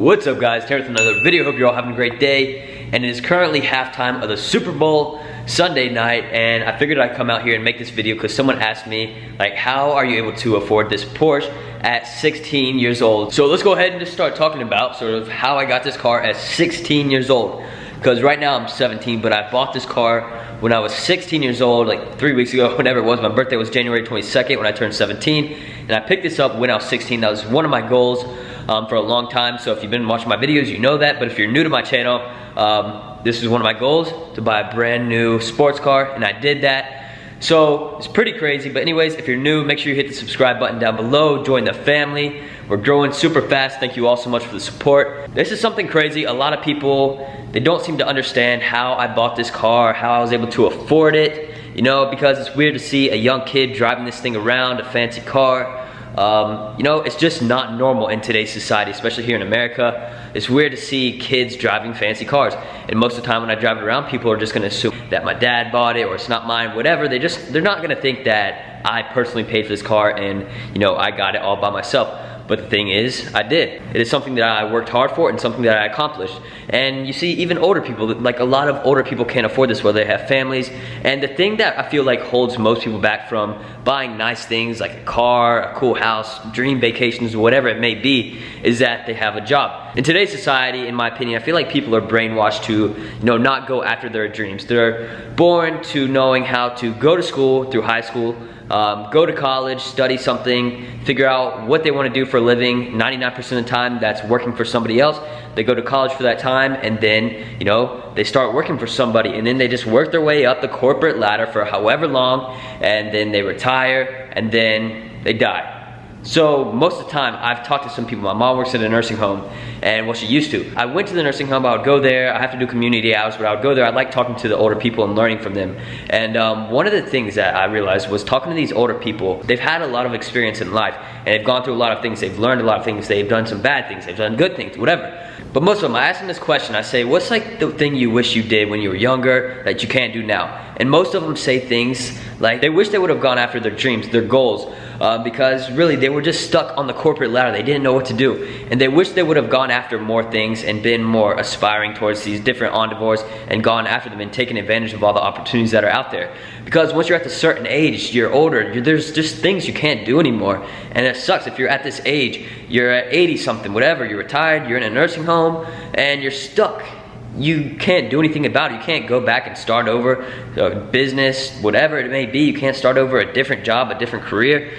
What's up guys, Terrence with another video. Hope you're all having a great day. And it is currently halftime of the Super Bowl Sunday night, and I figured I'd come out here and make this video because someone asked me, like, how are you able to afford this Porsche at 16 years old? So let's go ahead and just start talking about sort of how I got this car at 16 years old. Because right now I'm 17, but I bought this car when I was 16 years old, like 3 weeks ago, whenever it was. My birthday was January 22nd when I turned 17. And I picked this up when I was 16. That was one of my goals for a long time. So if you've been watching my videos, you know that. But if you're new to my channel, this is one of my goals, to buy a brand new sports car, and I did that. So it's pretty crazy. But anyways, if you're new, make sure you hit the subscribe button down below. Join the family. We're growing super fast. Thank you all so much for the support. This is something crazy. A lot of people, they don't seem to understand how I bought this car, how I was able to afford it. You know, because it's weird to see a young kid driving this thing around, a fancy car. You know, it's just not normal in today's society, especially here in America. It's weird to see kids driving fancy cars. And most of the time when I drive it around, people are just gonna assume that my dad bought it or it's not mine, whatever. They're not gonna think that I personally paid for this car and, you know, I got it all by myself. But the thing is, I did. It is something that I worked hard for and something that I accomplished. And you see, even older people, like a lot of older people can't afford this, whether they have families. And the thing that I feel like holds most people back from buying nice things like a car, a cool house, dream vacations, whatever it may be, is that they have a job. In today's society, in my opinion, I feel like people are brainwashed to, you know, not go after their dreams. They're born to knowing how to go to school through high school, go to college, study something, figure out what they want to do for a living. 99% of the time, that's working for somebody else. They go to college for that time, and then, you know, they start working for somebody, and then they just work their way up the corporate ladder for however long, and then they retire, and then they die. So most of the time, I've talked to some people. My mom works at a nursing home, and well, she used to. I went to the nursing home, I would go there. I have to do community hours, but I would go there. I like talking to the older people and learning from them. And one of the things that I realized was talking to these older people, they've had a lot of experience in life, and they've gone through a lot of things. They've learned a lot of things. They've done some bad things. They've done good things, whatever. But most of them, I ask them this question. I say, what's like the thing you wish you did when you were younger that you can't do now? And most of them say things like they wish they would have gone after their dreams, their goals, because really they were just stuck on the corporate ladder. They didn't know what to do. And they wish they would have gone after more things and been more aspiring towards these different endeavors and gone after them and taken advantage of all the opportunities that are out there. Because once you're at a certain age, you're older, there's just things you can't do anymore. And it sucks. If you're at this age, you're at 80 something, whatever, you're retired, you're in a nursing home, and you're stuck. You can't do anything about it. You can't go back and start over a business, whatever it may be. You can't start over a different job, a different career.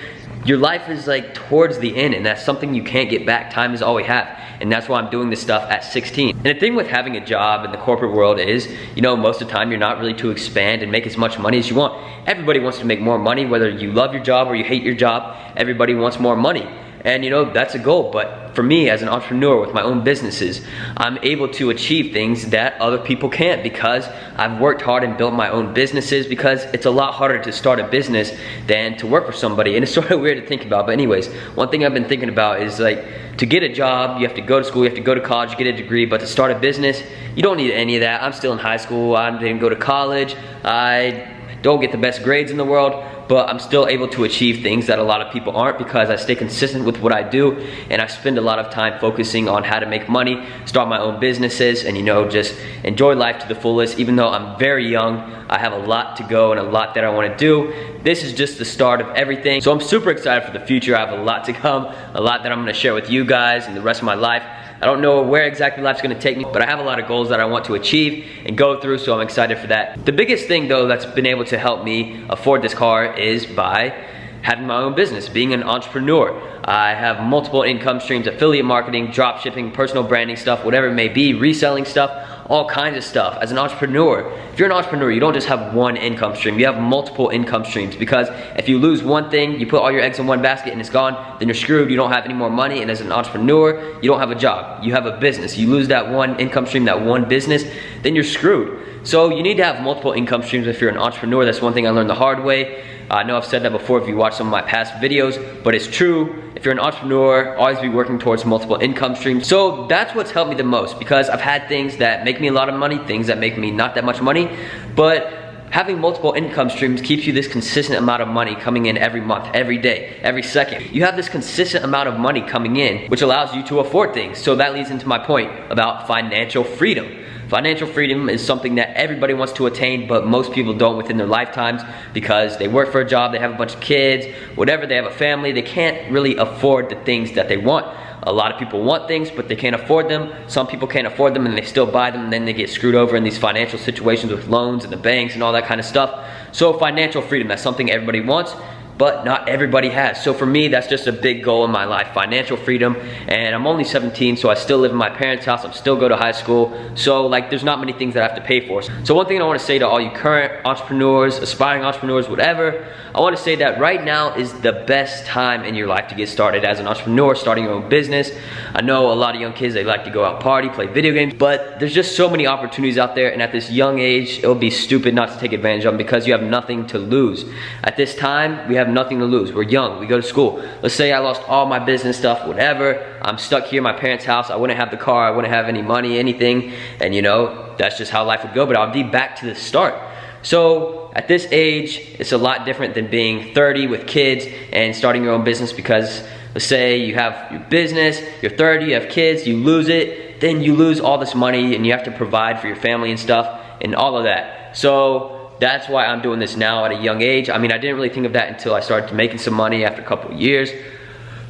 Your life is like towards the end, and that's something you can't get back. Time is all we have. And that's why I'm doing this stuff at 16. And the thing with having a job in the corporate world is, you know, most of the time you're not really to expand and make as much money as you want. Everybody wants to make more money, whether you love your job or you hate your job. Everybody wants more money. And you know, that's a goal. But for me as an entrepreneur with my own businesses, I'm able to achieve things that other people can't because I've worked hard and built my own businesses, because it's a lot harder to start a business than to work for somebody. And it's sort of weird to think about. But anyways, one thing I've been thinking about is, like, to get a job, you have to go to school, you have to go to college, get a degree. But to start a business, you don't need any of that. I'm still in high school. I didn't go to college. I don't get the best grades in the world, but I'm still able to achieve things that a lot of people aren't, because I stay consistent with what I do, and I spend a lot of time focusing on how to make money, start my own businesses, and, you know, just enjoy life to the fullest. Even though I'm very young, I have a lot to go and a lot that I want to do. This is just the start of everything. So I'm super excited for the future. I have a lot to come, a lot that I'm going to share with you guys and the rest of my life. I don't know where exactly life's gonna take me, but I have a lot of goals that I want to achieve and go through, so I'm excited for that. The biggest thing though that's been able to help me afford this car is by having my own business, being an entrepreneur. I have multiple income streams: affiliate marketing, drop shipping, personal branding stuff, whatever it may be, reselling stuff, all kinds of stuff. As an entrepreneur, if you're an entrepreneur, you don't just have one income stream, you have multiple income streams, because if you lose one thing, you put all your eggs in one basket and it's gone, then you're screwed. You don't have any more money. And as an entrepreneur, you don't have a job, you have a business. You lose that one income stream, that one business, then you're screwed. So you need to have multiple income streams if you're an entrepreneur. That's one thing I learned the hard way. I know I've said that before if you watch some of my past videos, but it's true. If you're an entrepreneur, always be working towards multiple income streams. So that's what's helped me the most, because I've had things that make me a lot of money, things that make me not that much money, but having multiple income streams keeps you this consistent amount of money coming in every month, every day, every second. You have this consistent amount of money coming in, which allows you to afford things. So that leads into my point about financial freedom. Financial freedom is something that everybody wants to attain, but most people don't within their lifetimes because they work for a job, they have a bunch of kids, whatever, they have a family, they can't really afford the things that they want. A lot of people want things, but they can't afford them. Some people can't afford them and they still buy them, and then they get screwed over in these financial situations with loans and the banks and all that kind of stuff. So financial freedom, that's something everybody wants, but not everybody has. So for me, that's just a big goal in my life, financial freedom. And I'm only 17, so I still live in my parents' house. I'm still go to high school. So like, there's not many things that I have to pay for. So one thing I wanna say to all you current entrepreneurs, aspiring entrepreneurs, whatever, I wanna say that right now is the best time in your life to get started as an entrepreneur, starting your own business. I know a lot of young kids, they like to go out party, play video games, but there's just so many opportunities out there, and at this young age, it'll be stupid not to take advantage of them because you have nothing to lose. At this time, we have nothing to lose. We're young, we go to school. Let's say I lost all my business stuff, whatever. I'm stuck here in my parents' house. I wouldn't have the car, I wouldn't have any money, anything. And you know, that's just how life would go, but I'll be back to the start. So at this age, it's a lot different than being 30 with kids and starting your own business, because let's say you have your business, you're 30, you have kids, you lose it, then you lose all this money and you have to provide for your family and stuff and all of that. So that's why I'm doing this now at a young age. I mean, I didn't really think of that until I started making some money after a couple of years,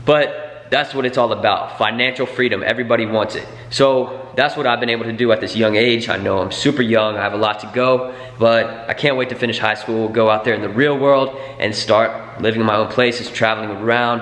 but that's what it's all about, financial freedom. Everybody wants it. So that's what I've been able to do at this young age. I know I'm super young, I have a lot to go, but I can't wait to finish high school, go out there in the real world and start living in my own places, traveling around,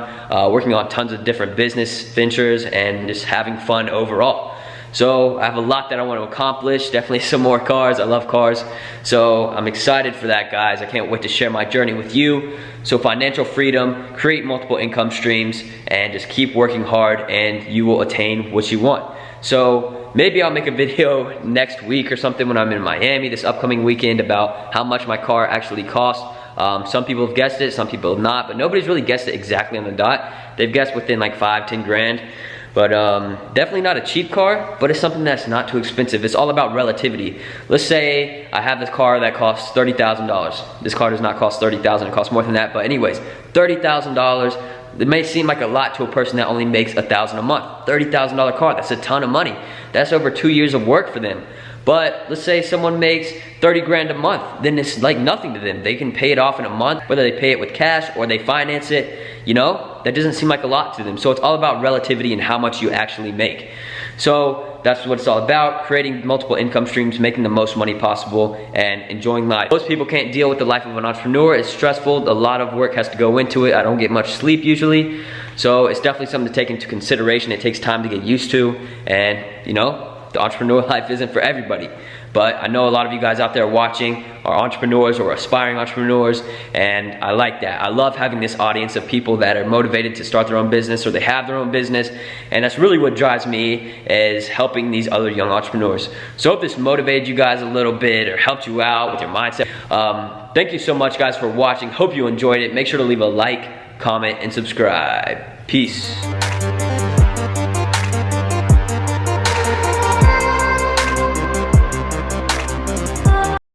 working on tons of different business ventures and just having fun overall. So I have a lot that I want to accomplish, definitely some more cars, I love cars. So I'm excited for that, guys. I can't wait to share my journey with you. So financial freedom, create multiple income streams, and just keep working hard and you will attain what you want. So maybe I'll make a video next week or something when I'm in Miami this upcoming weekend about how much my car actually costs. Some people have guessed it, some people have not, but nobody's really guessed it exactly on the dot. They've guessed within like 5-10 grand. But definitely not a cheap car, but it's something that's not too expensive. It's all about relativity. Let's say I have this car that costs $30,000. This car does not cost $30,000, it costs more than that. But anyways, $30,000, it may seem like a lot to a person that only makes $1,000 a month. $30,000 car, that's a ton of money. That's over 2 years of work for them. But let's say someone makes 30 grand a month, then it's like nothing to them. They can pay it off in a month, whether they pay it with cash or they finance it, you know, that doesn't seem like a lot to them. So it's all about relativity and how much you actually make. So that's what it's all about, creating multiple income streams, making the most money possible, and enjoying life. Most people can't deal with the life of an entrepreneur. It's stressful, a lot of work has to go into it. I don't get much sleep usually. So it's definitely something to take into consideration. It takes time to get used to, and you know, the entrepreneur life isn't for everybody. But I know a lot of you guys out there watching are entrepreneurs or aspiring entrepreneurs, and I like that. I love having this audience of people that are motivated to start their own business or they have their own business, and that's really what drives me, is helping these other young entrepreneurs. So I hope this motivated you guys a little bit or helped you out with your mindset. Thank you so much, guys, for watching. Hope you enjoyed it. Make sure to leave a like, comment, and subscribe. Peace.